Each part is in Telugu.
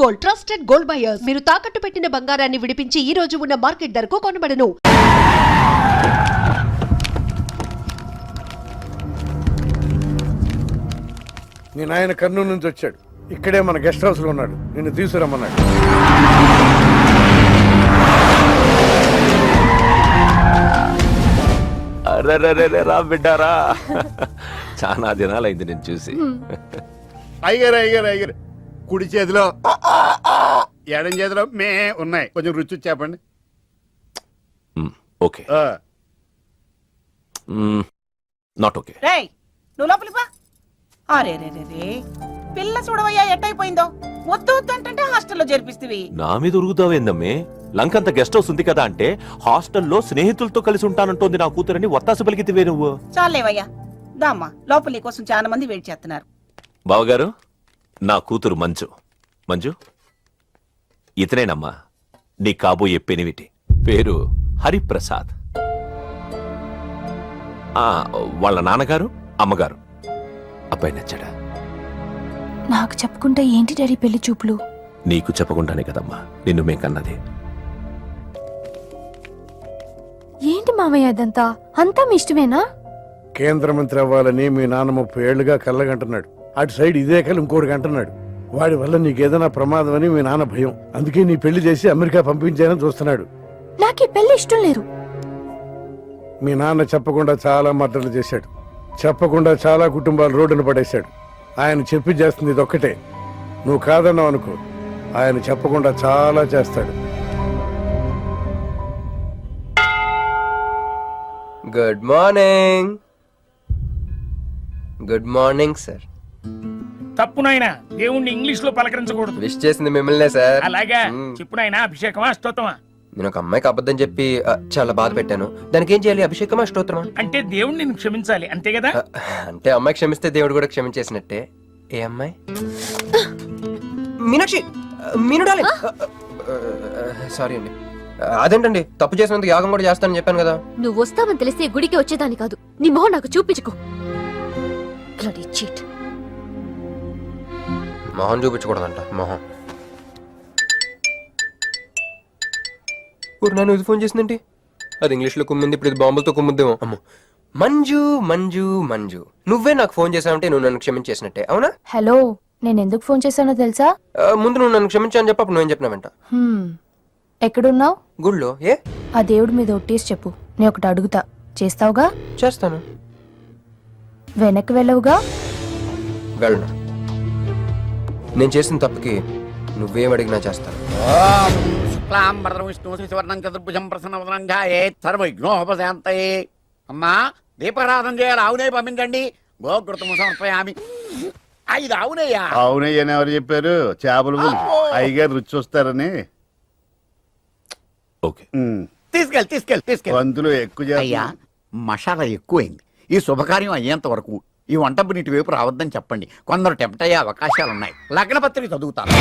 Gold, trusted gold buyers. మీరు తాకట్టు పెట్టిన బంగారాన్ని విడిపించి ఈ రోజు ఉన్న మార్కెట్ ధరకు కొనబడను. నీ నాయన కర్నూలు నుంచి వచ్చాడు. ఇక్కడే మన గెస్ట్ హౌస్ లో ఉన్నాడు. నిన్ను తీసుకురమ్మన్నాడు. అరే రా బిడ్డారా, చాలా దినాలైంది నేను చూసి. అయ్యారు కుడి చేతిలో ఎడం చేతిలో మే ఉన్నాయి. కొంచెం రుచి చెప్పండి. Okay, not okay. రేయ్ నువ్వు లోపలికి పా. అరే రే రే రే పిల్ల చూడవయ్యా ఎట్టయిపోయిందో. వద్దు వద్దు అంటే హాస్టల్లో చేర్పిస్తేవి. నా మీద ఉరుగుతావేందమ్మే? లంకంత గెస్ట్ హౌస్ ఉంది కదా అంటే హాస్టల్లో స్నేహితులతో కలిసి ఉంటానంటోంది నా కూతురని ఒత్తాసు పలికితివే నువ్వు. చాలేవయ్యా దామ్మా, లోపల నీ కోసం చాలా మంది వెయిట్ చేస్తున్నారు. బావగారు, నా కూతురు మంజు. మంజు, ఇతనేనమ్మా నీ కాబోయే పెనివిటి. పేరు హరిప్రసాద్. వాళ్ళ నాన్నగారు అమ్మగారు. అబ్బాయి నచ్చాడా? నాకు చెప్పుకుంటే ఏంటి డాడీ పెళ్లి చూపులు? నీకు చెప్పకుండానే కదమ్మా నిన్ను మేం కన్నది. ఏంటి మామయ్య అదంతా? అంతా మీ ఇష్టమేనా? కేంద్ర మంత్రి అవ్వాలని మీ నాన్న 30 ఏళ్లుగా కళ్ళగంటున్నాడు. అటు సైడ్ ఇదే కళ్ళు ఇంకోటి అంటున్నాడు. వాడి వల్ల నీకేదైనా ప్రమాదం అని మీ నాన్న భయం. అందుకే నీ పెళ్లి చేసి అమెరికా పంపించాలని చూస్తున్నాడు. నాకు ఈ పెళ్లి ఇష్టం లేదు. మీ నాన్న చెప్పకుండా చాలా మర్డర్లు చేశాడు. చెప్పకుండా చాలా కుటుంబాలు రోడ్డున పడేశాడు. ఆయన చెప్పి చేస్తుంది ఇదొక్కటే. నువ్వు కాదన్నావు అనుకో, ఆయన చెప్పకుండా చాలా చేస్తాడు. Good morning. Good morning sir. తప్పు నాయనా, దేవుణ్ణి ఇంగ్లీష్ లో పలకరించకూడదు. విష్ చేసింది మిమ్మల్నే సార్. అలాగా చెప్పు నాయనా. అభిషేకమా స్తోత్రమా? నేను ఒక అమ్మాయికి అబద్ధం చెప్పి చాలా బాధ పెట్టాను. దానికి ఏం చేయాలి? అభిషేకమా స్తోత్రమా? అంటే దేవుణ్ణి నిన్ను క్షమించాలి అంతే కదా? అంటే అమ్మాయి క్షమిస్తే దేవుడు కూడా క్షమించేసినట్టే. ఏ అమ్మాయి? మీనాక్షి, మీను డార్లింగ్. సారీ అండి. అదేంటండి, తప్పు చేసినందుకు యాగం కూడా చేస్తానని చెప్పాను కదా. నువ్వు వస్తావని తెలిస్తే గుడికి వచ్చేదాన్ని కాదు. నీ మొహం నాకు చూపించుకో. చీట్. మొహం చూపించకూడదంట. మొహం నన్ను ఇది ఫోన్ చేసిందండి. అది ఇంగ్లీష్లో కుమ్మింది, ఇప్పుడు ఇది బాంబులతో కుమ్ముద్దేమో. అమ్మో. మంజు మంజు మంజు, నువ్వే నాకు ఫోన్ చేసావంటే నువ్వు నన్ను క్షమించేసినట్టే, అవునా? హలో, నేను ఎందుకు ఫోన్ చేశానో తెలుసా? ముందు నువ్వు నన్ను క్షమించాను చెప్పు, అప్పుడు నువ్వేం చెప్పినావంట. ఎక్కడున్నావు? గుళ్ళో. ఏ? ఆ దేవుడి మీద ఒట్టేసి చెప్పు. నేను ఒకటి అడుగుతా, చేస్తావుగా? చేస్తాను. వెనక్కి వెళ్ళవుగా? వెళ్ళను. నేను చేసిన తప్పుకి నువ్వేం అడిగినా చేస్తాను. అమ్మా దీపారాధన చేయాలి. ఆవునే పంపించండి. గోకృతము సమర్పయామి. 5 ఆవునయ్యా. ఆవునయ్యని ఎవరు చెప్పారు? చేపలు అయ్యగారు రుచి చూస్తారని. ఓకే, తీసుకెళ్ళి వంతులు ఎక్కువ. అయ్యా మసాలా ఎక్కువైంది. ఈ శుభకార్యం అయ్యేంత వరకు ఈ వంట నీటి వైపు రావద్దని చెప్పండి. కొందరు టెంప్ట్ అయ్యే అవకాశాలు ఉన్నాయి. లగ్న పత్రిక చదువుతాను.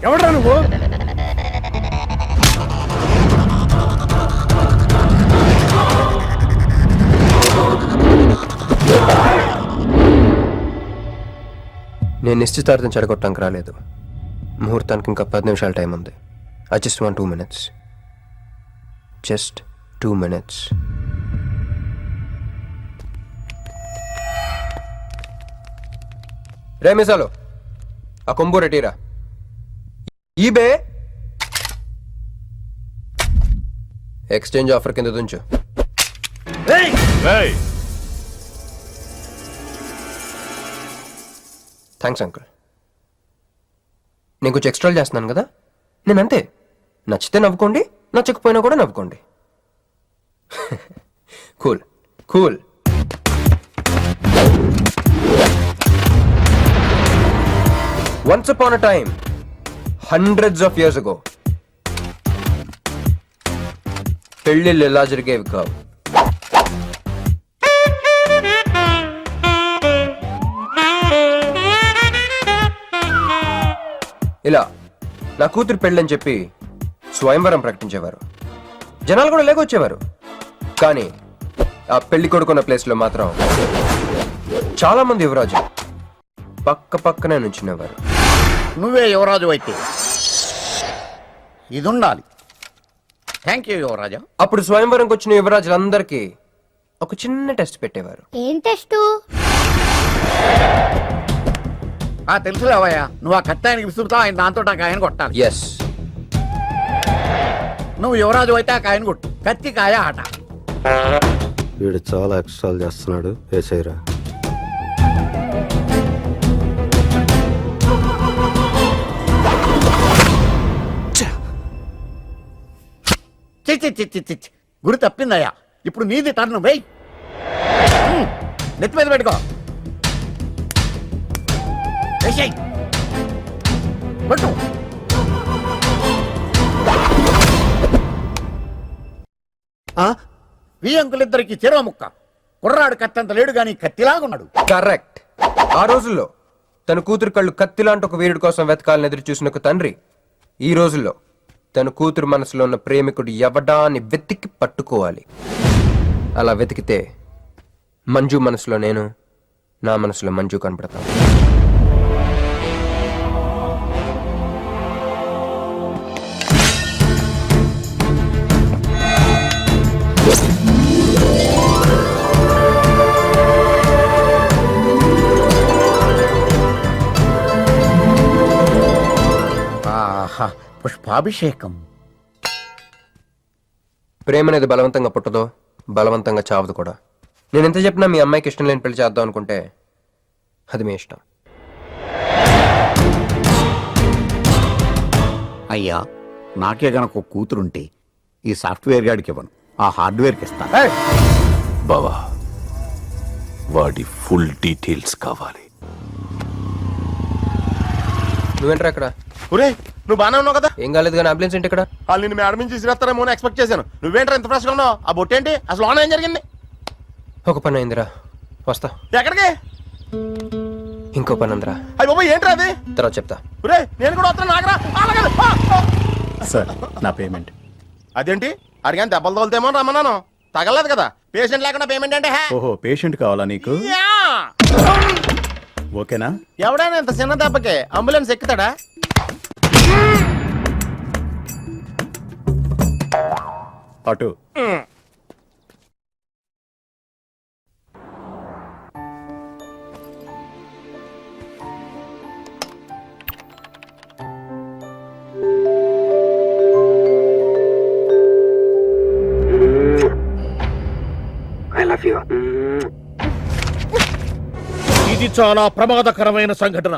ఎవడ్రా నువ్వు? నేను నిశ్చితార్థం చెడగొట్టడానికి రాలేదు. ముహూర్తానికి ఇంకా 10 నిమిషాల టైం ఉంది. I just want 2 minutes. Just 2 minutes. రే మిసాలో, ఆ కొంబు రెటీరా. ఈ బే ఎక్స్చేంజ్ ఆఫర్ కింద దుంచు. Thanks uncle. నేను కొంచెం ఎక్స్ట్రా చేస్తున్నాను కదా, నేను అంతే. నచ్చితే నవ్వుకోండి, నచ్చకపోయినా కూడా నవ్వుకోండి. Cool cool. Once upon a time, hundreds of years ago, పెళ్ళిళ్ళు ఎలా జరిగేవి కావు. ఇలా నా కూతురు పెళ్ళని చెప్పి స్వయంవరం ప్రకటించేవారు. జనాలు కూడా లేకొచ్చేవారు. కానీ ఆ పెళ్లి కొడుకున్న ప్లేస్లో మాత్రం చాలా మంది యువరాజు పక్క పక్కనే నుంచునేవారు. నువ్వే యువరాజు అయితే ఇది ఉండాలి. థ్యాంక్ యూ యువరాజా. అప్పుడు స్వయంవరంకి వచ్చిన యువరాజులందరికీ ఒక చిన్న టెస్ట్ పెట్టేవారు. ఏం టెస్టు? తెలుసులేవయ్యా, నువ్వు ఆ కత్తి ఆయనకి విసురుతావు, ఆయన దాంతో ఆ కాయను కొట్టాలి. ఎస్. నువ్వు యువరాజు అయితే ఆ కాయను కొట్టు. కత్తి కాయ ఆట. వీడు చాలా ఎక్స్ట్రాలు చేస్తున్నాడు. వేసేయరా. చిచ్చి గురి తప్పిందయ్యా. ఇప్పుడు నీది టర్న్. వెయ్యి, నెత్తి మీద పెట్టుకో. వేసేయ్, పట్టు. ఈ అంకులిద్దరికి చెరవ ముక్క. కుర్రాడు కత్తంత లేడు గాని కత్తిలాగున్నాడు. కరెక్ట్. ఆ రోజుల్లో తన కూతురు కళ్ళు కత్తిలాంటి ఒక వీరుడి కోసం వెతకాలని ఎదురు చూసిన ఒక తండ్రి ఈ రోజుల్లో తన కూతురు మనసులో ఉన్న ప్రేమికుడు ఎవడా అని వెతికి పట్టుకోవాలి. అలా వెతికితే మంజు మనసులో నేను, నా మనసులో మంజు కనపడతాను. పుష్పాభిషేకం. ప్రేమ అనేది బలవంతంగా పుట్టదో, బలవంతంగా చావదు కూడా. నేను ఎంత చెప్పినా మీ అమ్మాయికి ఇష్టం లేని పెళ్లి చేద్దాం అనుకుంటే అది మీ ఇష్టం. అయ్యా, నాకే గనక ఒక కూతురుంటే ఈ సాఫ్ట్వేర్ గాడికి ఇవ్వను, ఆ హార్డ్వేర్కి ఇస్తాను. బావా, వాడి ఫుల్ డీటెయిల్స్ కావాలి. నువ్వేంట్రా ఇక్కడ? ఒరే, నువ్వు బానే ఉన్నావు కదా? ఏం కాలేదు కానీ అంబులెన్స్ ఏంటి ఇక్కడ? వాళ్ళు నిన్ను మేడం నుంచి తీసుకురేస్తారేమో అని ఎక్స్పెక్ట్ చేశాను. నువ్వేంట్రా ఇంత ఫ్రెష్గా ఉన్నావు? ఆ బొట్టేంటి? అసలు లోన ఏం జరిగింది? ఒక పని అయిందిరా, వస్తా. ఎక్కడికి? ఇంకో పని ఉందిరా. అయ్యి బాబా, ఏంట్రా అది? తర్వాత చెప్తా. ఒరే, నేను కూడా వస్తాను. నాగరా సార్, నా పేమెంట్. అదేంటి? అడిగాను దెబ్బలు తోలుతేమో రమ్మన్నాను. తగలలేదు కదా. పేషెంట్ లేకుండా పేమెంట్ అంటే ఓహో, పేషెంట్ కావాలా నీకు? ఓకేనా? ఎవడైనా ఇంత చిన్న దెబ్బకి అంబులెన్స్ ఎక్కుతాడా? అటు. ఇది చాలా ప్రమాదకరమైన సంఘటన.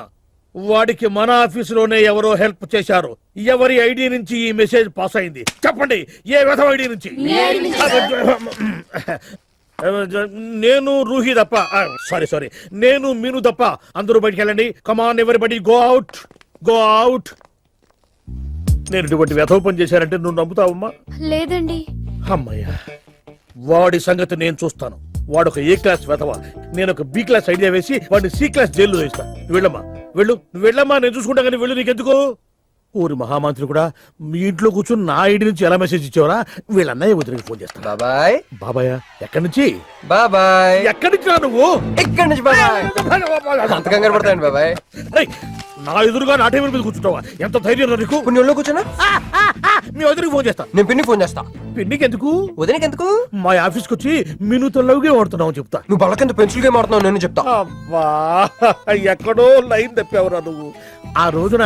వాడికి మన ఆఫీసులోనే ఎవరో హెల్ప్ చేశారు. ఎవరి ఐడి నుంచి ఈ మెసేజ్ పాస్ అయింది? చెప్పండి, ఏ విధం ఐడి నుంచి? నేను రూహి తప్ప, సారీ నేను మీను తప్ప అందరూ బయటికి వెళ్ళండి. కమాన్ ఎవరిబడి, గో అవుట్, గో అవుట్. నేను ఇటువంటి వ్యధవ పని చేశానంటే నువ్వు నమ్ముతావమ్మా? లేదండి. అమ్మయ్యా, వాడి సంగతి నేను చూస్తాను. వాడు ఒక ఏ క్లాస్ వెధవ, నేను ఒక బి క్లాస్ ఐడియా వేసి వాడిని సి క్లాస్ జైల్లో వేస్తాను. వెళ్ళమ్మా, వెళ్ళు, నువ్వు వెళ్ళమ్మా, నేను చూసుకుంటా. కానీ వెళ్ళు, నీకెందుకు? ఊరి మహామంత్రి కూడా మీ ఇంట్లో కూర్చొని నా ఐడి నుంచి ఎలా మెసేజ్ ఇచ్చేవరా? వీళ్ళన్నయ్య వదిలికి ఫోన్ చేస్తాను. బాబాయ్. బాబాయ్ ఎక్కడి నుంచి? బాబాయ్. ఎక్కడి నుంచి రా నువ్వు? ఇక్కడి నుంచి బాబాయ్. అంత కంగారు పడతాయండి బాబాయ్. ఏయ్, నా ఎదురుగా నా టేబుల్ మీద కూర్చుంటావా? ఎంత ధైర్యం నీకు? ఇప్పుడు నేను కూర్చోనా? మీ వదిలికి ఫోన్ చేస్తా. నేను పిన్ని ఫోన్ చేస్తా. పిన్నికి ఎందుకు? వదినకి ఎందుకు? మా ఆఫీస్కి వచ్చి మినుతల్లవుగే వాడుతున్నావు చెప్తా. నువ్వు బళ్ళకింత పెన్సిల్ గేమ్ ఆడుతున్నావు, నేను చెప్తా. అబ్బా, ఎక్కడో లైన్ తప్పావురా నువ్వు. ఆ రోజున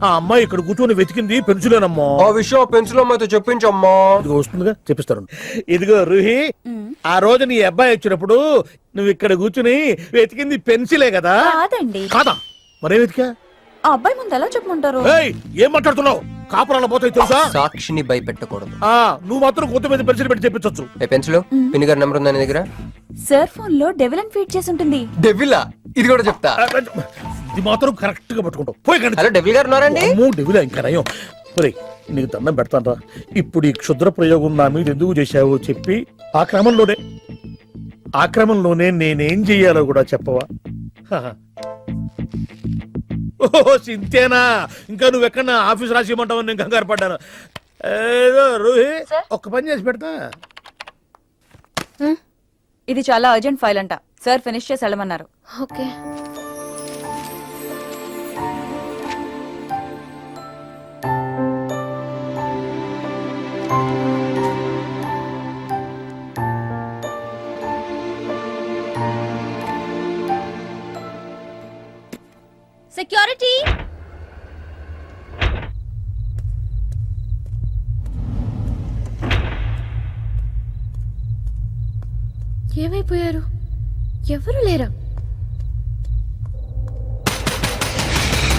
ఆ అమ్మాయి ఇక్కడ కూర్చొని వెతికింది పెన్సిలేనమ్మా. ఆ విషయం పెన్సిల్ అమ్మాయితో చెప్పించమ్మా. ఇదిగో వస్తుందిగా, చెప్పిస్తాను. ఇదిగో రూహి, ఆ రోజు నీ అబ్బాయి వచ్చినప్పుడు నువ్వు ఇక్కడ కూర్చుని వెతికింది పెన్సిలే కదా? కాదండి. కాదా? మరే వెతికా? ఆ అబ్బాయి ముందు ఎలా చెప్పమంటారు? ఏయ్, ఏం మాట్లాడుతున్నావు? కాపురాల పోతాయి తెలుసా? సాక్షిని భయపెట్టకూడదు. నువ్వు మాత్రం కొత్త మీద పెన్సిల్ పెట్టి చెప్పించొచ్చు. ఏ పెన్సిల్? పిన్ని గారి నెంబర్ ఉందా నీ దగ్గర? సార్ ఫోన్ లో డెవిల్ అని ఫీడ్ చేసి ఉంటుంది. డెవిలా? ఇది కూడా చెప్తా. ఇది మాత్రం కరెక్ట్ గా పట్టుకుంటావు. పోయి కండి. హలో, డెవిల్ గారు ఉన్నారండి? డెవిల్ ఇంకా నయం. ఒరేయ్, నీకు దండం పెడతానరా. ఇప్పుడు ఈ క్షుద్ర ప్రయోగం నా మీద ఎందుకు చేశావో చెప్పి ఆ క్రమంలోనే నేనేం చెయ్యాలో కూడా చెప్పవా? ఓహో, సింతేనా? ఇంకా నువ్వెక్కడ ఆఫీస్ రాసిమంటావని నేను కంగారు పడ్డాను. ఏదో రూహి, ఒక్క పని చేసి పెడతా. ఇది చాలా అర్జెంట్ ఫైల్ అంట. సార్ ఫినిష్ చేసి వెళ్ళమన్నారు. ఓకే. సెక్యూరిటీ. ఏమైపోయారు? ఎవరు లేరా?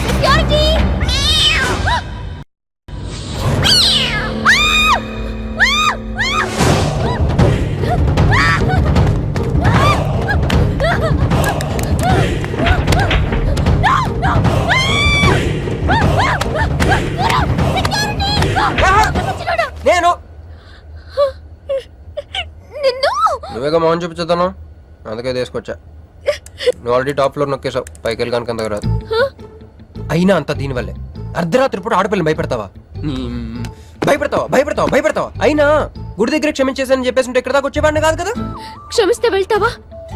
సెక్యూరిటీ. నేను నువ్వేగా మోహన్ చూపించుతాను, అందుకే తీసుకొచ్చా. నువ్వు ఆల్రెడీ టాప్ ఫ్లోర్ నొక్కేసావు, పైకి వెళ్ళి కనుక అంతగా రాదు. అయినా అంత దీనివల్లే అర్ధరాత్రి పూట ఆడపిల్లని భయపెడతావా? భయపెడతావా? అయినా గుడి దగ్గర క్షమించేసానని చెప్పేసి ఉంటే ఇక్కడ దాకా వచ్చేవాడిని కాదు కదా. క్షమిస్తే వెళ్తావా?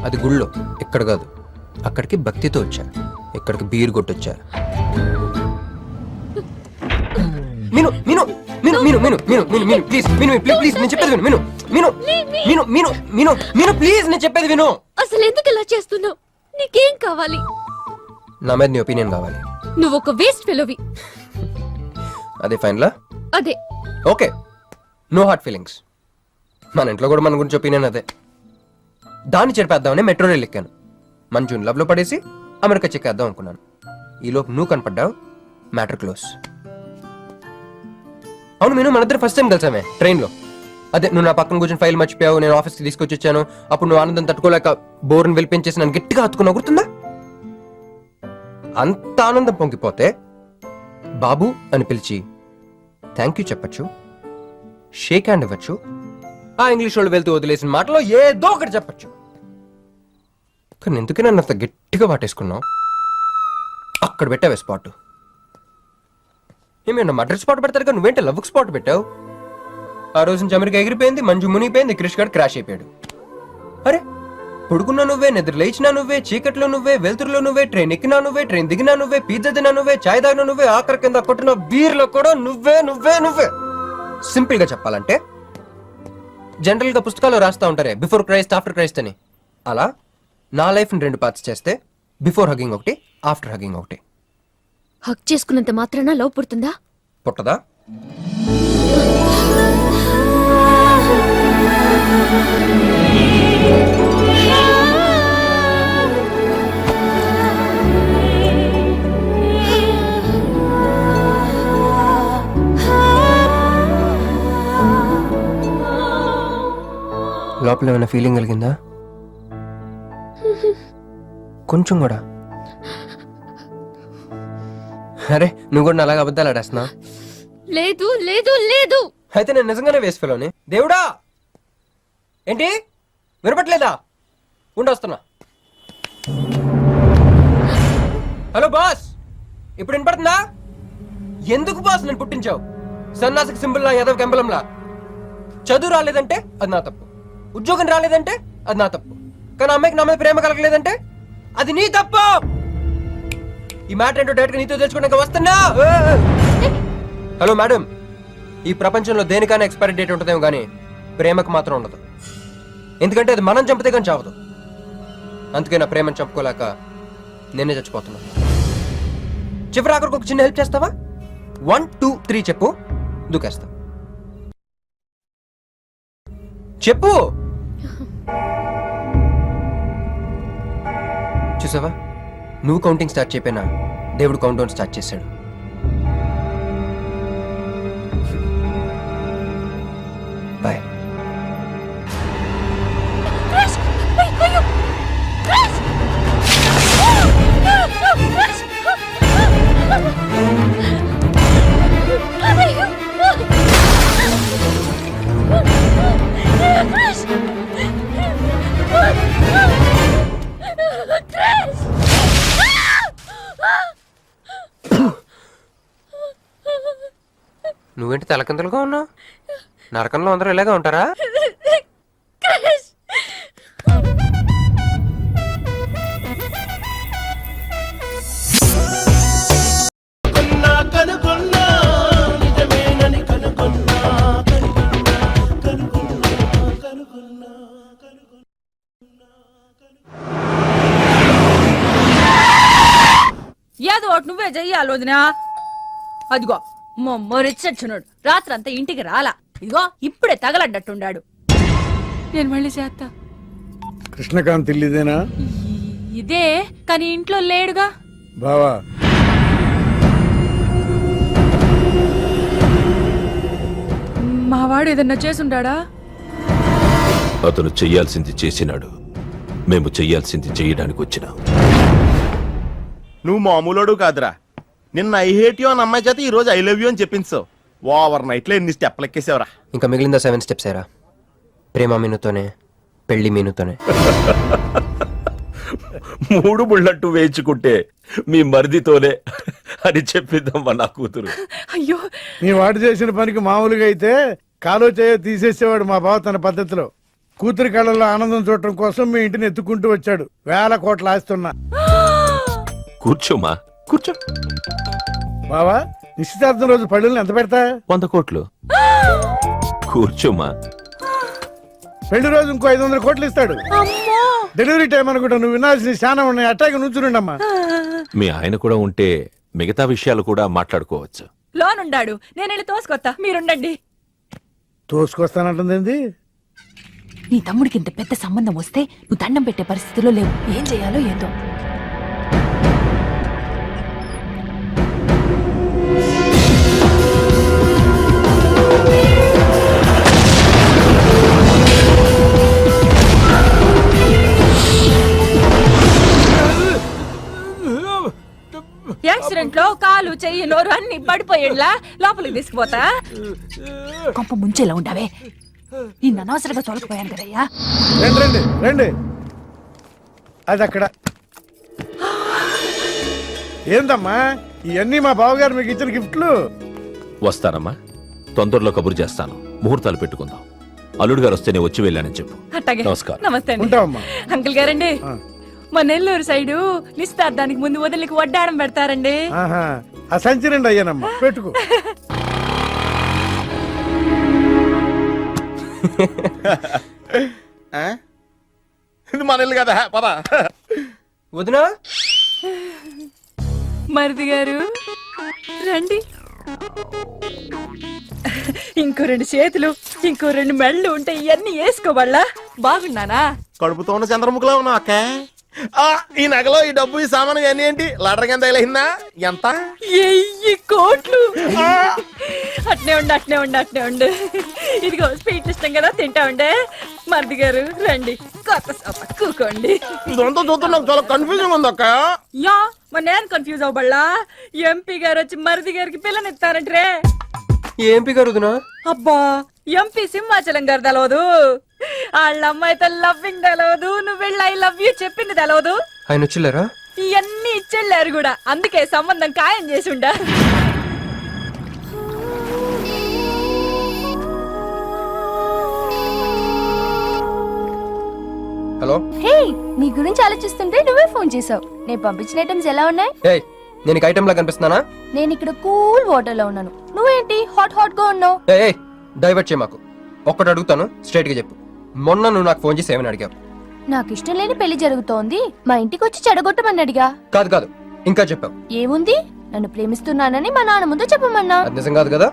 అది గుళ్ళో, ఇక్కడ కాదు. అక్కడికి భక్తితో వచ్చా, ఇక్కడికి బీర్ కొట్టొచ్చా. మిను మిను మిను మిను మిను మిను మిను మిను ప్లీజ్, మిను ప్లీజ్, నేను చెప్పేది విను. మిను మిను మిను మిను మిను మిను ప్లీజ్, నేను చెప్పేది విను. అసలు ఎందుకు ఇలా చేస్తున్నావు? నీకేం కావాలి? నా మీద నీ ఒపీనియన్ కావాలి. నువ్వు ఒక వేస్ట్ ఫెలోవి. అదే ఫైనలా? అదే. Okay, no hard feelings. మన ఇంట్లో కూడా మన గురించి ఒపీనియన్ అదే. దాన్ని చెరిపేద్దామని మెట్రో రైల్ ఎక్కాను. మంజుని లవ్ లో పడేసి అమెరికా చెక్కేద్దాం అనుకున్నాను. ఈలోపు నువ్వు కనపడ్డావు, మ్యాటర్ క్లోజ్. అవును నేను మన ఇద్దరు ఫస్ట్ టైం కలిసామే ట్రైన్ లో. అదే నువ్వు నా పక్కన కూర్చొని ఫైల్ మర్చిపోయావు, నేను ఆఫీస్కి తీసుకొచ్చి వచ్చాను. అప్పుడు నువ్వు ఆనందం తట్టుకోలేక బోర్ని వెళ్ళిపించేసి నన్ను గట్టిగా హత్తుకున్నావు, గుర్తుందా? అంత ఆనందం పొంగిపోతే బాబు అని పిలిచి థ్యాంక్ యూ చెప్పచ్చు, షేక్ హ్యాండ్ ఇవ్వచ్చు, ఆ ఇంగ్లీష్ వాళ్ళు వెళ్తూ వదిలేసిన మాటలో ఏదో ఒకటి చెప్పచ్చు. కానీ ఎందుకు నన్ను అంత గట్టిగా వాటేసుకున్నావు? అక్కడ పెట్టావే స్పాట్. ఏమైనా మర్డర్ స్పాట్ పెడతారు కదా, నువ్వేంటి లవ్ స్పాట్ పెట్టావు? ఆ రోజు నుంచి అమెరికా ఎగిరిపోయింది, మంజు మునిగిపోయింది, క్రిష్ గారు క్రాష్ అయిపోయాడు. అరే పడుకున్నా నువ్వే, నిద్ర లేచినా నువ్వే, చీకట్లో నువ్వే, వెలుతురులో నువ్వే, ట్రైన్ ఎక్కినా నువ్వే, ట్రైన్ దిగినా నువ్వే, పిజ్జా తిన్నా నువ్వే, చాయ్ తాగినా నువ్వే, ఆఖరి కింద కొట్టిన బీర్లో కూడా నువ్వే నువ్వే నువ్వే. సింపుల్ గా చెప్పాలంటే జనరల్ గా పుస్తకాల్లో రాస్తా ఉంటారే బిఫోర్ క్రైస్ట్ ఆఫ్టర్ క్రైస్ట్ అని, అలా నా లైఫ్ ని 2 పార్ట్స్ చేస్తే బిఫోర్ హగ్గింగ్ ఒకటి, ఆఫ్టర్ హగ్గింగ్ ఒకటి. హక్ చేసుకున్నంత మాత్రాన లవ్ పుడుతుందా? పుట్టదా? లోపల ఏమైనా ఫీలింగ్ కలిగిందా? కొంచెం కూడా? అరే నువ్వు కూడా అలాగే అబద్ధాలు ఆడేస్తున్నావు. లేదు లేదు లేదు. అయితే నేను నిజంగానే వేసుకెళ్ళని. దేవుడా ఏంటి వినపట్లేదా? ఉండొస్తున్నా. హలో బాస్, ఇప్పుడు వినపడుతుందా? ఎందుకు బాస్ నన్ను పుట్టించావు? సన్నాసికి సింబల్ లా, యాదవ్ కెంబలంలా. చదువు రాలేదంటే అది నా తప్పు, ఉద్యోగం రాలేదంటే అది నా తప్పు, కానీ అమ్మాయికి నా మీద ప్రేమ కలగలేదంటే అది నీ తప్పు. ఈ మ్యాటర్ ఏంటో డైరెక్ట్ నీతో తెలుసుకోవడానికి వస్తున్నా. హలో మేడం, ఈ ప్రపంచంలో దేనికైనా ఎక్స్పైరీ డేట్ ఉంటుందేమో కానీ ప్రేమకు మాత్రం ఉండదు. ఎందుకంటే అది మనం చంపితే కానీ చావదు. అందుకే నా ప్రేమను చంపుకోలేక నేనే చచ్చిపోతున్నా. చివరి ఆఖరికి ఒక చిన్న హెల్ప్ చేస్తావా? 1 2 3 చెప్పు, దూకేస్తా. చెప్పు. చూసావా, నువ్వు కౌంటింగ్ స్టార్ట్ చేయపోయినా దేవుడు కౌంట్ డౌన్ స్టార్ట్ చేశాడు. బాయ్. నువ్వేంటి తలకిందులుగా ఉన్నావు? నరకంలో అందరూ ఇలాగే ఉంటారా? ఏదో ఒకటి నువ్వే చెయ్యాలి వదినా. అదిగో మొమ్మరిచ్చచ్చున్నాడు, రాత్రంతా ఇంటికి రాలా. ఇదిగో ఇప్పుడే తగలడ్డట్టుండాడు. నేను మళ్ళీ చేస్తా. కృష్ణకాంత్ ఇల్లుదేనా? ఇదే, కానీ ఇంట్లో లేడుగా. బావా, మావాడు ఏదన్నా చేసుండాడా? అతను చెయ్యాల్సింది చేసినాడు, మేము చెయ్యాల్సింది చెయ్యడానికి వచ్చినాం. నువ్వు మామూలుడు కాదురా. నిన్న ఐ హేట్ యూ అని అమ్మాయి చేత ఈ రోజు ఐ లవ్ యూ అని చెప్పించావు. ఓవర్ నైట్ లో ఎన్ని స్టెప్లు ఎక్కేసావురా. ఇంకా మిగిలిందా 7 స్టెప్స్ ఏరా? ప్రేమ మీనుతోనే, పెళ్లి మీనుతోనే. 3 బుల్లట్టు వేయించుకుంటే మీ మరిదితోనే అని చెప్పిద్దమ్మా నా కూతురు. అయ్యో, మీ వాడు చేసిన పనికి మామూలుగా అయితే కాలో చేయ తీసేసేవాడు మా బావ తన పద్ధతిలో. కూతురి కళ్ళల్లో ఆనందం చూడటం కోసం మీ ఇంటిని ఎత్తుకుంటూ వచ్చాడు. 1000 కోట్లు ఆస్తున్నా. కూర్చోమా, కూర్చో. బావా, నిశ్చితార్థం రోజు పళ్ళుల్ని ఎంత పెడతా? 100 కోట్లు. కూర్చోమా. పెళ్లి రోజు ఇంకో 500 కోట్లు ఇస్తాడు. డెలివరీ టైం అనుకుంటా. నువ్వు వినాల్సిన చాలా ఉన్నాయి. అట్టాగే నుంచుండమ్మా. మీ ఆయన కూడా ఉంటే మిగతా విషయాలు కూడా మాట్లాడుకోవచ్చు. లోనుండాడు, నేను వెళ్ళి తోసుకొత్తా, మీరుండండి. తోసుకొస్తానంటుంది. నీ తమ్ముడికి ఇంత పెద్ద సంబంధం వస్తే నువ్వు దండం పెట్టే పరిస్థితిలో లేవు. ఏం చేయాలో ఏందో. యాక్సిడెంట్ లో కాలు, చెయ్యి, నోరు అన్ని పడిపోయేలా లోపలికి తీసుకుపోతా. కొంప ముంచేలా ఉండవే. నిన్ను అనవసరంగా తొలగిపోయాను కదయ్యా. రండి రండి రండి. అది అక్కడ. ఏందమ్మా ఇవన్నీ మా బావగారు మీకు ఇచ్చిన గిఫ్ట్లు? వస్తానమ్మా, తొందరలో కబురు చేస్తాను. ముహూర్తాలు పెట్టుకుందాం. అల్లుడు గారు వస్తేనే వచ్చి వెళ్ళానని చెప్పు. అట్టాగే. నమస్కారం. నమస్తే అండి. ఉంటావమ్మా. అంకుల్ గారండి, మా నెల్లూరు సైడు నిశ్చితార్థానికి ముందు వదిలికి వడ్డాడం పెడతారండి. ఆహా, ఆ సంచి రెండు అయ్యానమ్మా, పెట్టుకో. ఇది మన ఇల్లు కదా, పద. వదినా, మరిది గారు రండి. ఇంకో 2 చేతులు, ఇంకో 2 మెళ్ళు ఉంటే ఇవన్నీ వేసుకోవాలా? బాగున్నానా? కడుపుతో ఉన్న చంద్రముఖిలో ఉన్నావు అక్క. ఈ నగలో ఈ డబ్బు ఈ సామాను ఇవన్నీ ఏంటి? లాటరీ కింద తగిలిందా? ఎంత? 1000 కోట్లు. అట్నే ఉండు, అట్నే ఉండు, అట్నే ఉండు. ఇదిగో స్వీట్ ఇష్టం కదా, తింటా ఉండే. మరిది గారు రండి, కొత్త సోఫా కూకోండి. ఇదంతా చూస్తే నాకు చాలా కన్ఫ్యూజింగ్ ఉంది అక్క. యా, మరి నేను కన్ఫ్యూజ్ అవ్వబల్లా. ఎంపీ గారు వచ్చి మరిది గారికి పిల్లనిస్తారంటే. ఏంపి గారు వదినా? అబ్బా, ఎంపీ సింహాచలం గారు తెలవదు, వాళ్ళ అమ్మాయితో లవ్వింగ్ తెలవదు, నువ్వు వెళ్ళి ఐ లవ్ యూ చెప్పింది తెలవదు. ఆయన వచ్చిల్లారా? ఇవన్నీ ఇచ్చెళ్ళారు కూడా, అందుకే సంబంధం ఖాయం చేసి ఉండా. హలో. హే, నీ గురించి ఆలోచిస్తుంటే నువ్వే ఫోన్ చేసావు. నేను పంపించిన ఐటమ్స్ ఎలా ఉన్నాయి? ఏయ్, నేను ఐటమ్ లా కనిపిస్తున్నానా? నేను ఇక్కడ కూల్ వాటర్ లో ఉన్నాను, నువ్వేంటి హాట్ హాట్ గా ఉన్నావు? ఏ డైవర్ట్ చేయ మాకు. ఒక్కటి అడుగుతాను, స్ట్రైట్ గా చెప్పు. మొన్న నువ్వు నాకు ఫోన్ చేసి ఏమని అడిగావు? నాకు ఇష్టం లేని పెళ్లి జరుగుతోంది, మా ఇంటికి వచ్చి చెడగొట్టమని అడిగా. కాదు కాదు, ఇంకా చెప్పావు. ఏముంది, నన్ను ప్రేమిస్తున్నానని మా నాన్న ముందు చెప్పమన్నా. అది నిజం కాదు కదా?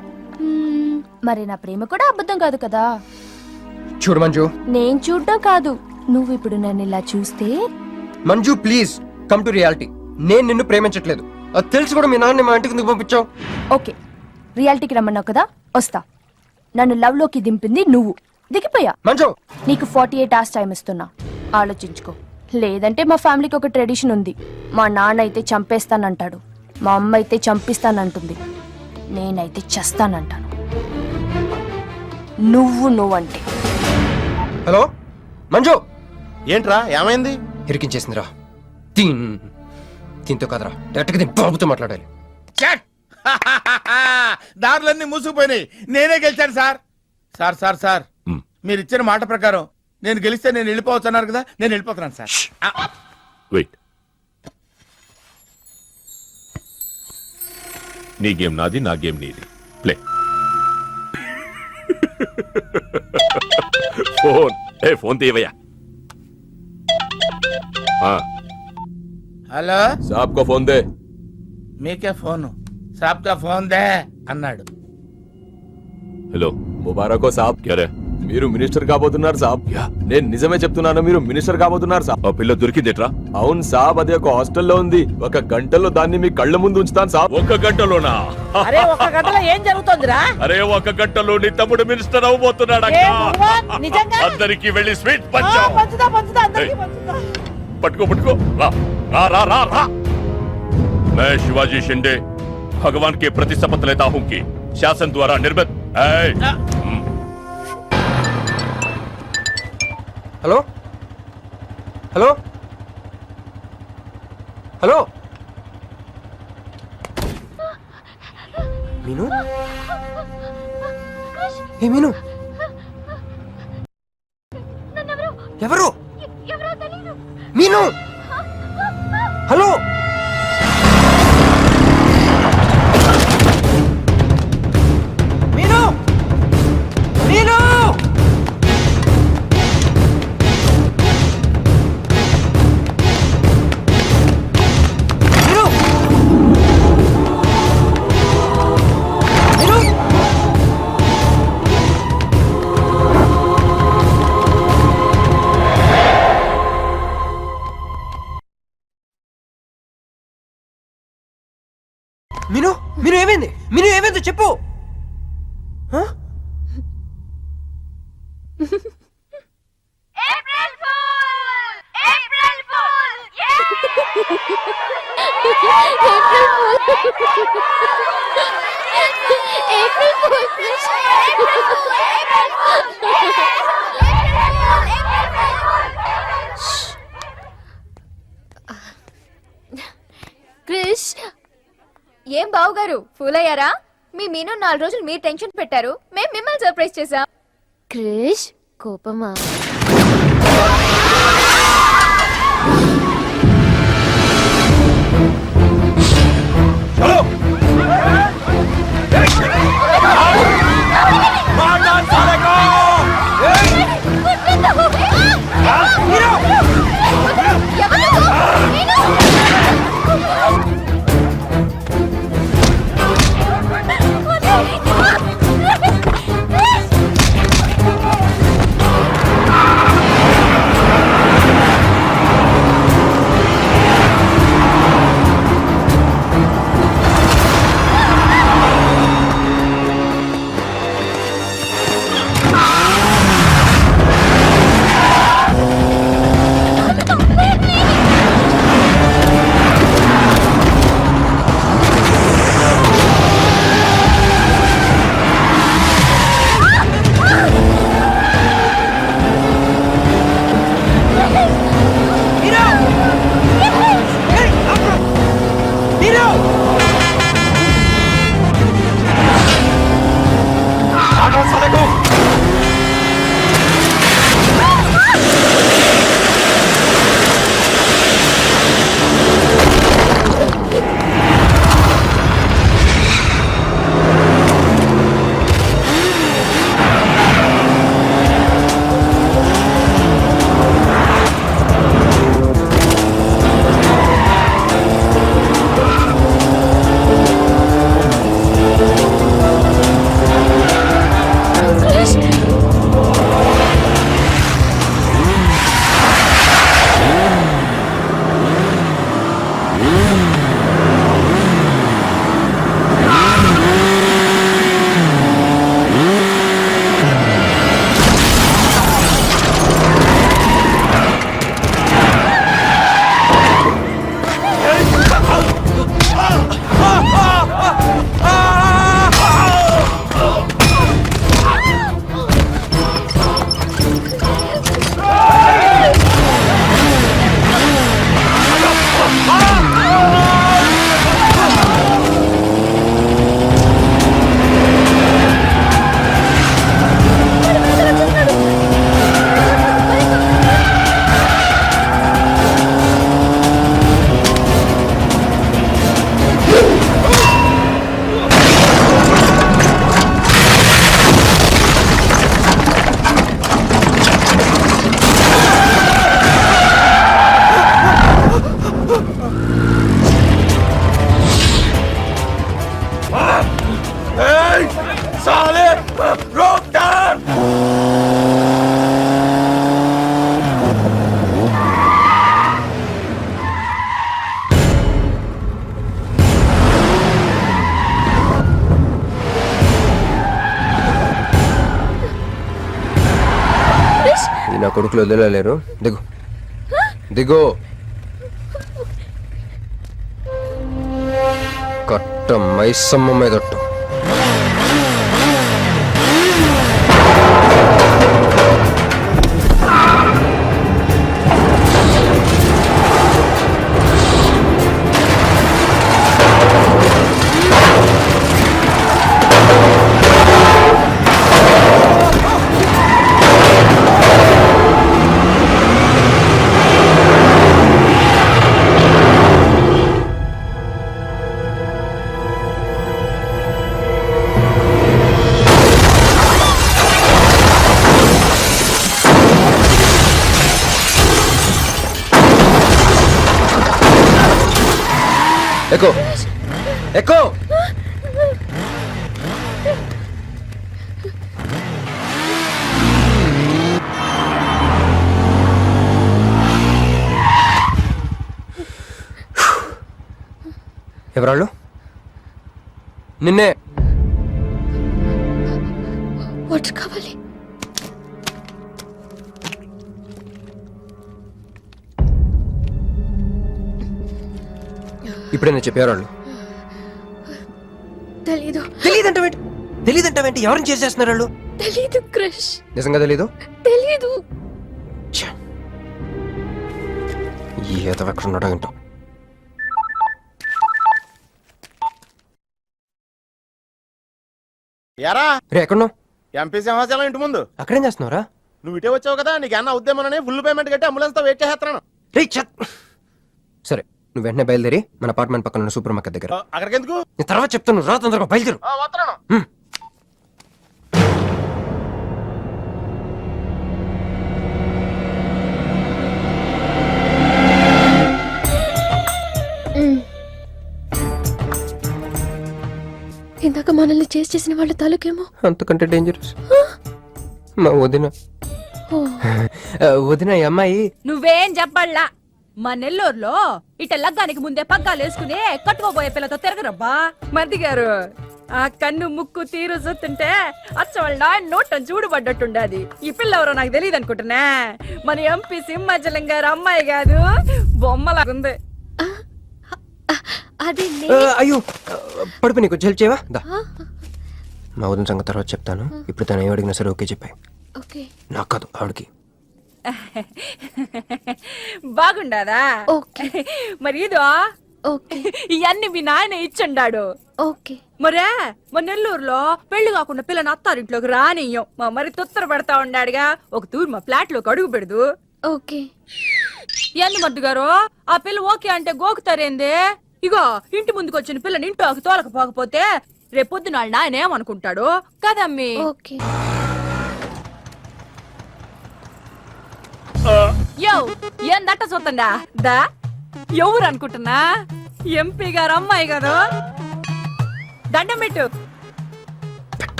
మరి నా ప్రేమ కూడా అబద్ధం కాదు కదా? చూడు మంజు. నేను చూడడం కాదు, నువ్వు ఇప్పుడు నన్ను ఇలా చూస్తే. Manju please come to reality. నేను నిన్ను ప్రేమించట్లేదు, అది తెలిసి కూడా మీ నాన్న మా ఇంటికి ఎందుకు పంపించావు? ఓకే, రియాలిటీకి రమ్మన్నావు కదా, వస్తా. నన్ను లవ్ లోకి దింపింది నువ్వు, దిగిపోయా. మంజు నీకు 48 hours టైం ఇస్తున్నా, ఆలోచించుకో. లేదంటే మా ఫ్యామిలీకి ఒక ట్రెడిషన్ ఉంది, మా నాన్న అయితే చంపేస్తానంటాడు, మా అమ్మ అయితే చంపిస్తానంటుంది, నేనైతే చస్తానంటాను. నువ్వంటే. హలో మంజు. ఏంట్రా ఏమైంది? ఇరికించేసిందిరా. దీంతో కదరా, డైరెక్ట్గా దీని బాబుతో మాట్లాడాలి. దారులన్నీ మూసుకుపోయినాయి, నేనే గెలిచాను సార్. సార్ సార్ సార్ మీరు ఇచ్చిన మాట ప్రకారం నేను గెలిస్తే నేను వెళ్ళిపోవచ్చు అన్నారు కదా, నేను వెళ్ళిపోతున్నాను సార్. వెయిట్, నీ గేమ్ నాది, నా గేమ్ నీది. ప్లే. ఫోన్ తీవయ్యా. హలో సాబ్ కో ఫోన్ దే. మీకే ఫోన్, సాబ్ కా ఫోన్ దే అన్నాడు. హలో ముబారక్ సాబ్. క్యారే మీరు మినిస్టర్ కాబోతున్నారు సాబ్. నేను నిజమే చెప్తున్నాను, మీరు మినిస్టర్ కాబోతున్నారు సాబ్. ఆ పిల్ల దొరికిందిట్రా? అవును సాబ్, అది ఒక హాస్టల్లో ఉంది. 1 గంటలో దాన్ని మీ కళ్ళ ముందు ఉంచుతాను సాబ్. 1 గంటలోనా? అరే 1 గంటలో ఏం జరుగుతుందిరా? అరే 1 గంటలో నీ తమ్ముడు మినిస్టర్ అవబోతున్నాడు. నిజంగా అందరికి వెళ్ళి స్వీట్ పంచాం. పంచుదా అందరికీ పంచుదా. పట్టుకో పట్టుకో, రా రా రా రా రా. मैं शिवाजी शिंदे भगवान के प्रति शपथ लेता हूं कि शासन द्वारा निर्मित. హలో హలో హలో మీను. ఏ మీను, ఎవరు? మీను, హలో. మీను, మీను. మీను, మీను ఏమైంది? మీను ఏమైంది చెప్పు. క్రిష్, ఏం బావుగారు ఫూల్ అయ్యారా? మీ మీను 4 రోజులు మీరు టెన్షన్ పెట్టారు, మేము మిమ్మల్ని సర్ప్రైజ్ చేసాం. క్రిష్ కోపమా? Rock turn. ఇది నా కొడుకులు వదిలేలేరు. దిగు దిగు. కట్ట మైసమ్మ మీదట్టు. ఎక్కు ఎక్కు. ఎవరాళ్ళు? నిన్నే. వాటర్ కావాలి. ఇప్పుడైనా చెప్పేవాళ్ళు. తెలీదు. తెలియదంటావేంటి? ఎవరిని చేసేస్తున్నారు వాళ్ళు? తెలీదు క్రష్. నిజంగా తెలీదు? తెలీదు. ఏదో ఎక్కడ ఉన్నాడో ఏంటో. యారా రే ఎక్కడున్నావు? ఎంపీ సింహాచలం ఇంటి ముందు. అక్కడేం చేస్తున్నావురా? నువ్వు ఇటే వచ్చావు కదా, నీకు అన్న ఉద్యమని ఫుల్ పేమెంట్ కట్టి అంబులెన్స్ తో వెయిట్ చేస్తున్నాను. రే సరే, నువ్వు వెంటనే బయలుదేరి మన అపార్ట్మెంట్ పక్కన ఉన్న సూపర్ మార్కెట్ దగ్గర. అక్కడికి ఎందుకు? నేను తర్వాత చెప్తాను, రా తొందరగా బయలుదేరు. వస్తున్నాను. ఇందాక మనల్ని చేసిన వాళ్ళ తాలూకేమో. అంతకంటే డేంజరస్ మా వదిన. వదిన ఈ అమ్మాయి. నువ్వేం చెప్పాలా? మా నెల్లూరులో ఇట లగ్గానికి ముందే పగ్గాలు వేసుకుని కట్టుకోబోయే పిల్లతో తిరగరబ్బా. మరిది గారు, ఆ కన్ను ముక్కు తీరు చూస్తుంటే అచ్చ వాళ్ళ నాయన నోటం చూడబడ్డట్టుండది. ఈ పిల్ల ఎవరో నాకు తెలియదు అనుకుంటున్నా. మన ఎంపీ సింహాచలం గారు అమ్మాయి కాదు, బొమ్మలాగుంది. అదే అయ్యో పడుపు, నీకు హెల్ప్ చేయవా? దా. మా వదిన సంగతి తర్వాత చెప్తాను. ఇప్పుడు తను ఏం అడిగినా సరే ఓకే చెప్పాయి. ఓకే. నాకు కాదు, ఆవిడకి. బాగుండాదా? ఓకే. మరి ఇదో ఓకే. ఇవన్నీ మీ నాయన ఇచ్చుండాడు. ఓకే. మరే మా నెల్లూరులో పెళ్లి కాకుండా పిల్లని అత్తారింట్లోకి రానియ్యం. మా మరి తొత్తర పెడతా ఉండాడుగా, ఒక తూరు మా ఫ్లాట్ లోకి అడుగు పెడదు. ఓకే. ఎందు మద్దు గారు, ఆ పిల్ల ఓకే అంటే గోకుతారేంది? ఇగో ఇంటి ముందుకు వచ్చిన పిల్లని ఇంట్లోకి తోలకపోకపోతే రేపొద్దున వాళ్ళ నాయన ఏమనుకుంటాడు కదమ్మీ? ఓకే. యో ఏందట్ట చూస్తుండా? దా ఎవరు అనుకుంటున్నా? ఎంపీ గారు అమ్మాయి కదా. దండం పెట్టు.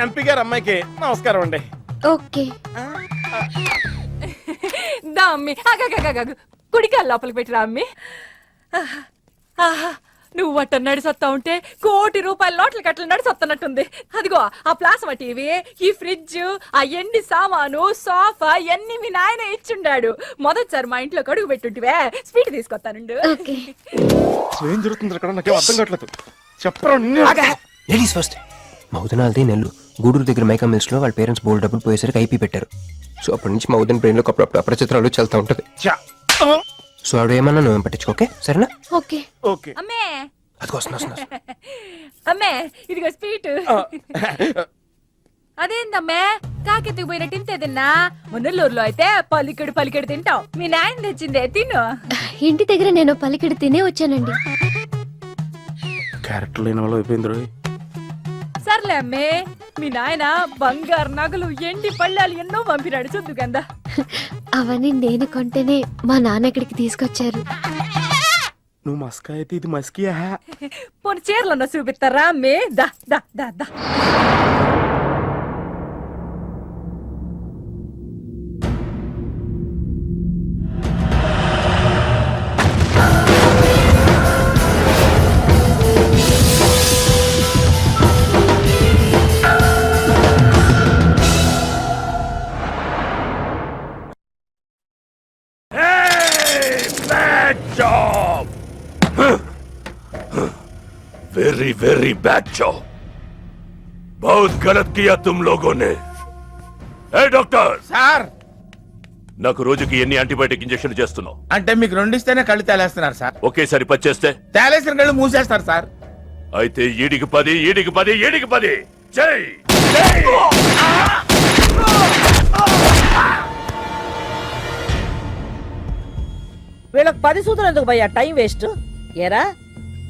ఎంపీ గారు అమ్మాయికి నమస్కారం అండి. ఓకే. దా అమ్మి, కుడికాయలు లోపలికి పెట్టిరా అమ్మి. నువ్వు వట్ట నడిసొత్తా ఉంటే ₹1 కోటి నోట్ల కట్టలు నడిసొత్తనట్టుంది. అదిగో ఆ ప్లాస్మా టీవీ, ఈ ఫ్రిడ్జ్, ఆ ఎండి సామాను, సోఫా ఎన్ని మీ నాయన ఇచ్చుండాడు. మొదటిసారి మా ఇంట్లో కడుగు పెట్టుంటివే, స్వీట్ తీసుకొస్తానుండు. ఏం జరుగుతుంది అక్కడ? నాకేం అర్థం కావట్లేదు. చెప్పరా. Ladies first. మా వదినాలది నెల్లు గూడూరు దగ్గర మైకా మిల్స్ లో వాళ్ళ పేరెంట్స్ బోల్డ్ డబ్బులు పోయేసరికి ఐపీ పెట్టారు. సో అప్పటి నుంచి మా వదిన బ్రెయిన్ లో అప్పుడప్పుడు అపరిచిత్రాలు చల్తా ఉంటది. సో ఆవిడ ఏమన్నా నువ్వేం పట్టించుకోకే, సరేనా? ఓకే. ఓకే. అమ్మే, అది వస్తున్నా. అమ్మే ఇదిగో స్వీట్. అదేందమ్మే కాకెత్తుకు పోయిన తింటే తిన్నా? మున్నెల్లూరులో అయితే పలికెడు తింటావు. మీ నాయన తెచ్చిందే తిను. ఇంటి దగ్గర నేను పలికిడి తినే వచ్చానండి. క్యారెక్టర్ లేని వాళ్ళు అయిపోయింది. సర్లే అమ్మే, మీ నాయన బంగారు నగలు, ఎండి పళ్ళాలు ఎన్నో పంపినాడు చూద్దు గందా. అవన్నీ నేను కొంటేనే మా నాన్న ఇక్కడికి తీసుకొచ్చారు. నువ్వు మస్కా అయితే ఇది మస్కియా? పోనీ చీరలన్నా చూపిస్తారా అమ్మే? దా దా దా దా. वेरी वेरी बैड जॉब, बहुत गलत किया तुम लोगों ने। ए डॉक्टर, సార్ నాకు రోజుకి ఎన్ని యాంటీబయాటిక్ ఇంజెక్షన్ చేస్తున్నావు? అంటే మీకు రెండు ఇస్తేనే కళ్ళు తేలేస్తున్నారు సార్. ఒకేసారి 10 చేస్తే? తేలేసిన కళ్ళు మూసేస్తారు సార్. అయితే ఈడికి 10, ఈడికి 10, ఈడికి 10. జై వీళ్ళకి 10 సూత్రం ఎందుకు భయ్యా, టైం వేస్ట్. ఏరా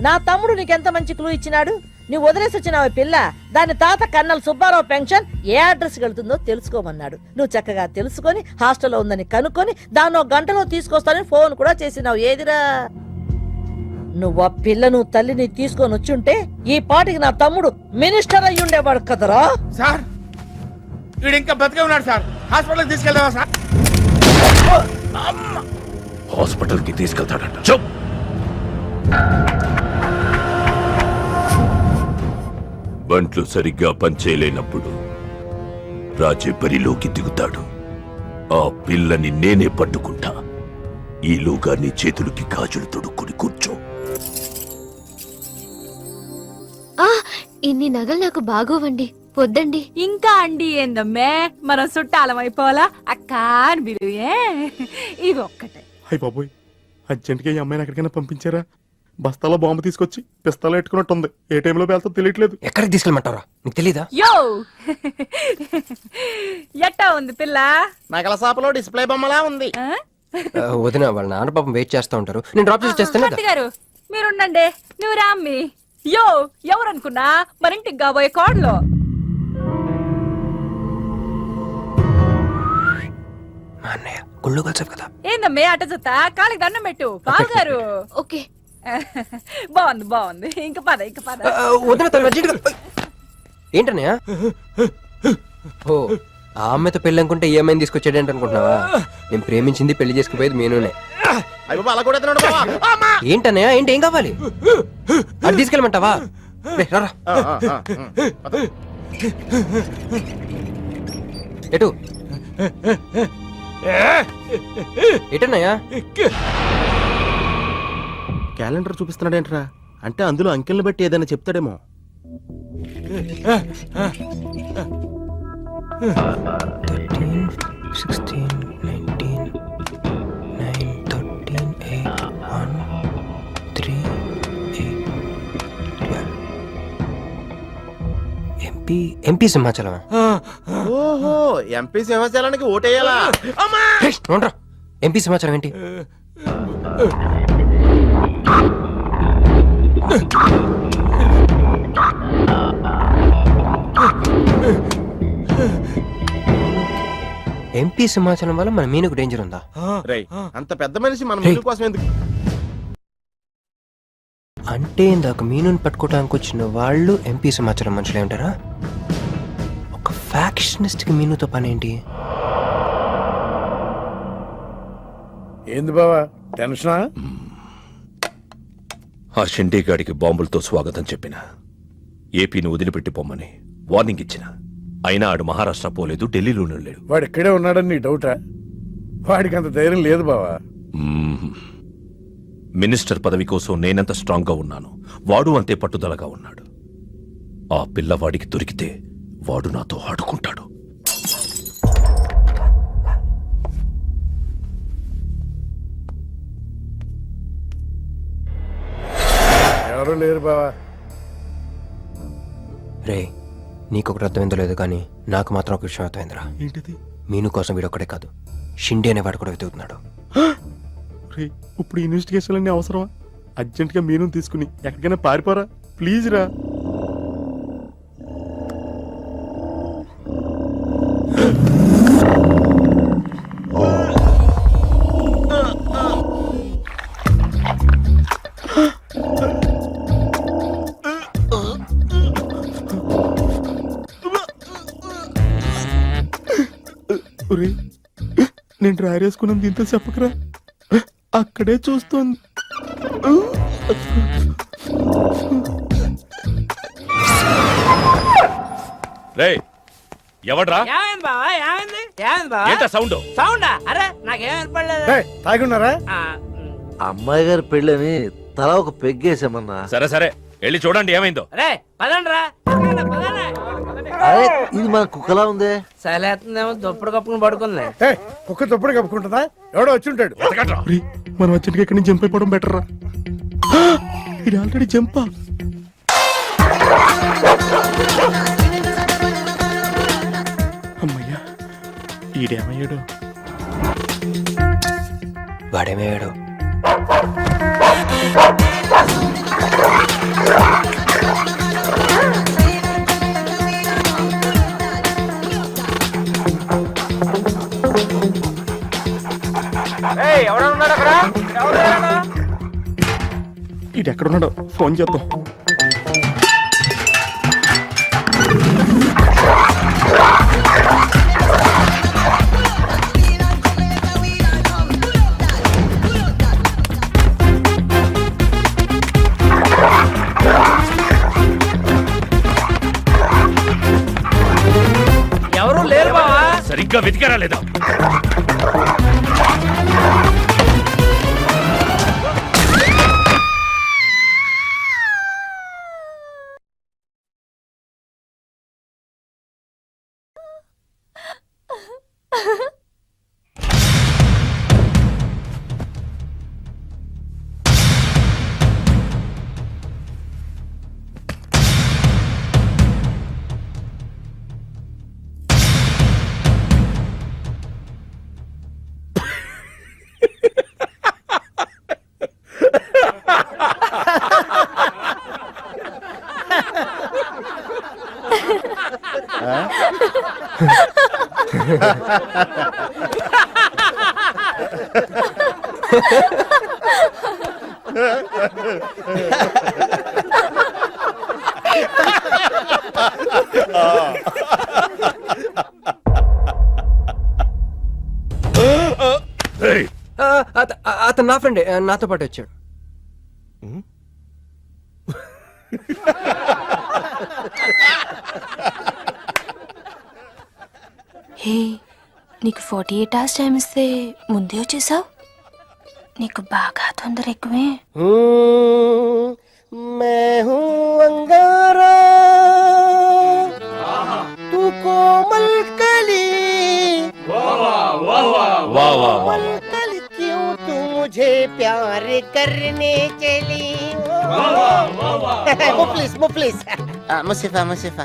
నా తమ్ముడు నీకెంత మంచి క్లూ ఇచ్చినాడు. నువ్వు వదిలేసి వచ్చినావు పిల్ల, దాని తాత కన్నల సుబ్బారావు పెన్షన్ ఏ అడ్రస్ వెళ్తుందో తెలుసుకోమన్నాడు. నువ్వు చక్కగా తెలుసుకొని హాస్టల్లో ఉందని కనుక్కొని దాన్ని 1 గంటలో తీసుకొస్తానని ఫోన్ కూడా చేసినావు. ఏదిరా నువ్వు ఆ పిల్లను తల్లిని తీసుకొని వచ్చుంటే ఈ పాటికి నా తమ్ముడు మినిస్టర్ అయ్యి ఉండేవాడు కదరా. సార్ వీడు ఇంకా బతికే ఉన్నాడు సార్. హాస్పిటల్కి తీసుకెళ్దామా సార్? హాస్పిటల్ కి తీసుకెళ్తాడంట. చూప్. బంట్లు సరిగ్గా పనిచేయలేనప్పుడు రాజే బరిలోకి దిగుతాడు. ఆ పిల్లని నేనే పట్టుకుంటా. ఈలోగా నీ చేతులకి గాజులు తొడుక్కుని కూర్చో. ఇన్ని నగలు నాకు బాగోవండి, పొద్దండి. ఇంకా అండి ఏందమ్మే, మనం చుట్టాలం అయిపోవాలా? అక్క అని బిలువే. ఇవి ఒక్కటే. అయ్య బాబోయ్, అర్జెంట్గా ఈ అమ్మాయిని ఎక్కడికైనా పంపించారా? బస్తాలో బాంబు తీసుకొచ్చి పిస్తాలో పెట్టుకున్నట్టుంది. ఏ టైంలో వెళ్తా తెలియట్లేదు. ఎక్కడికి తీసుకెళ్ళమంటారా? నీకు తెలీదా? యో ఎట్టా ఉంది పిల్ల? నగల షాపులో డిస్ప్లే బొమ్మలా ఉంది. ఆ? వదిన వాళ్ళ నాన్న పాపం వెయిట్ చేస్తూ ఉంటారు. నేను డ్రాప్ చేసి చేస్తాను. అత్త గారు మీరుండండి, నువ్వు రామ్మి. యో ఎవరనుకున్నా మన ఇంటికి కాబోయే కోడలు. మా అన్నయ్య గుళ్ళు కలిసావు కదా. ఏందమ్మే అట జత కాళ్ళకి దండం పెట్టు. బాగారు ఓకే. బాగుంది బాగుంది. ఇంక పద ఇంక పద. వదిన తను అర్జెంటుగా. ఏంటన్నయ్య? ఓ, ఆ అమ్మాయితో పెళ్ళి అనుకుంటే ఈ అమ్మాయిని తీసుకొచ్చాడంట అనుకుంటున్నావా? నేను ప్రేమించింది పెళ్లి చేసుకుపోయేది మీనునే. అలా కూడా ఏంటన్నయ్య? ఏంటి, ఏం కావాలి? అది తీసుకెళ్ళమంటావా? రే, రారా. ఎటు ఎటన్నయ్యా? క్యాలెండర్ చూపిస్తున్నాడేంట్రా? అంటే అందులో అంకెల్ని బట్టి ఏదైనా చెప్తాడేమో. 16, 19, 9, 13, 8, 1, 3, 8, 12. ఎంపీ సింహాచలం. ఓహో, ఎంపీ సింహాచలానికి ఓటేయాలా? ఎంపీ సింహాచలం ఏంటి? ఎంపీ సింహాచలం వల్ల మన మీనుకు డేంజర్ ఉందా? రేయ్, అంత పెద్ద మనిషి మన మీను కోసం ఎందుకు? అంటే ఇందాక మీనుని పట్టుకోవడానికి వచ్చిన వాళ్ళు ఎంపీ సింహాచలం మనుషులే ఉంటారా? ఒక ఫ్యాక్షనిస్ట్ కి మీనుతో పని ఏంటి? ఏంది బావా టెన్షనా? ఆ షిండేగాడికి బాంబులతో స్వాగతం చెప్పిన, ఏపీని వదిలిపెట్టి పొమ్మని వార్నింగ్ ఇచ్చిన. అయినా ఆడు మహారాష్ట్ర పోలేదు, ఢిల్లీలోనే లేడు. వాడు ఇక్కడే ఉన్నాడని నీ డౌటా? వాడికి అంత ధైర్యం లేదు బావా. మినిస్టర్ పదవి కోసం నేనెంత స్ట్రాంగ్ గా ఉన్నాను, వాడు అంతే పట్టుదలగా ఉన్నాడు. ఆ పిల్లవాడికి దొరికితే వాడు నాతో ఆడుకుంటాడు. ఎవరూ లేరు బావా. రే, నీకొకటి అర్థమైందో లేదు కానీ నాకు మాత్రం ఒక విషయం అర్థమైందిరా. ఏంటిది? మీను కోసం వీడొక్కడే కాదు, షిండే అనేవాడు కూడా వెతుకుతున్నాడు. రే, ఇప్పుడు ఇన్వెస్టిగేషన్లన్నీ అవసరమా? అర్జెంట్గా మీను తీసుకుని ఎక్కడికైనా పారిపోరా ప్లీజ్ రా. నేను డ్రైవర్ వేసుకున్నాను, దీంతో చెప్పకరా. అక్కడే చూస్తోంది. రే, ఎవడ్రా? సౌండ్ సౌండా? అరే నాకేం వినపడలేదు. ఏయ్, తాగి ఉన్నారా? అమ్మాయి గారి పెళ్ళని తల ఒక పెగ్గేసామన్నా. సరే సరే, వెళ్ళి చూడండి ఏమైందో. రే పదండ్రా అరే ఇది మన కుక్కలా ఉంది. సలేతుందేమో దుప్పుడు కప్పుకుని పడుకుంది. ఏ, కుక్క తప్పుడు కప్పుకుంటుందా? ఎవడో వచ్చి ఉంటాడు. రే, మనం అర్జెంట్గా ఇక్కడి నుంచి జంప్ అయిపోవడం బెటర్ రా. ఇది ఆల్రెడీ జంపా. అమ్మయ్యా, ఈడేమయ్యాడు? వాడేమయ్యాడు? ఇది ఎక్కడున్నాడో ఫోన్ చేద్దాం. ఎవరు లేరు బావా. సరిగ్గా వెతికారా లేదా? అతను నా ఫ్రెండే, నాతో పాటు వచ్చాడు. హే, నీకు 48 hours టైం ఇస్తే ముందే వచ్చేసావు. నీకు బాగా తొందర ఎక్కువే. मुसीफा मुसीफा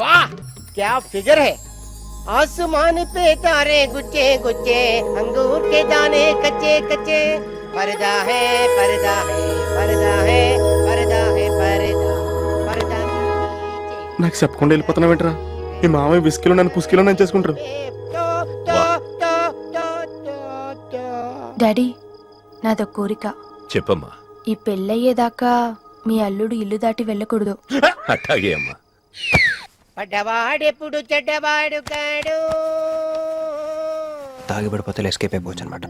वाह क्या फिगर है. आसमान पे तारे गुच्चे गुच्चे, अंगूर के दाने कच्चे कच्चे. पर्दा है पर्दा है पर्दा है पर्दा है पर्दा पर्दा నాకు చెప్పకుండా వెళ్ళిపోతున్నావేంట్రా? మీ మామయ్య విస్కీలో నన్ను పుస్కీలో నన్ను చేసుకుంటారు. డాడీ, నాదో కోరిక. చెప్పమ్మా. ఈ పెళ్ళయ్యేదాకా మీ అల్లుడు ఇల్లు దాటి వెళ్ళకూడదు. అట్టాగే అమ్మా. పడ్డవాడెప్పుడు చెడ్డవాడు కాడు. తాగిపడిపోతే ఎస్కేప్ అయిపోవచ్చు అనమాట.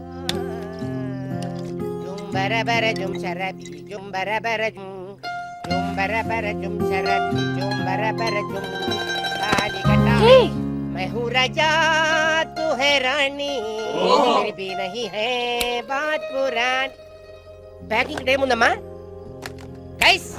జుంబరబర జుం శరబి జుంబరబర జుం జుంబరబర జుం శరబి జుంబరబర జుం కాలికటా. मैं हूँ राजा तू है रानी, फिर भी नहीं है बात पुरानी. पैकिंग టైం ఉందమ్మా. గైస్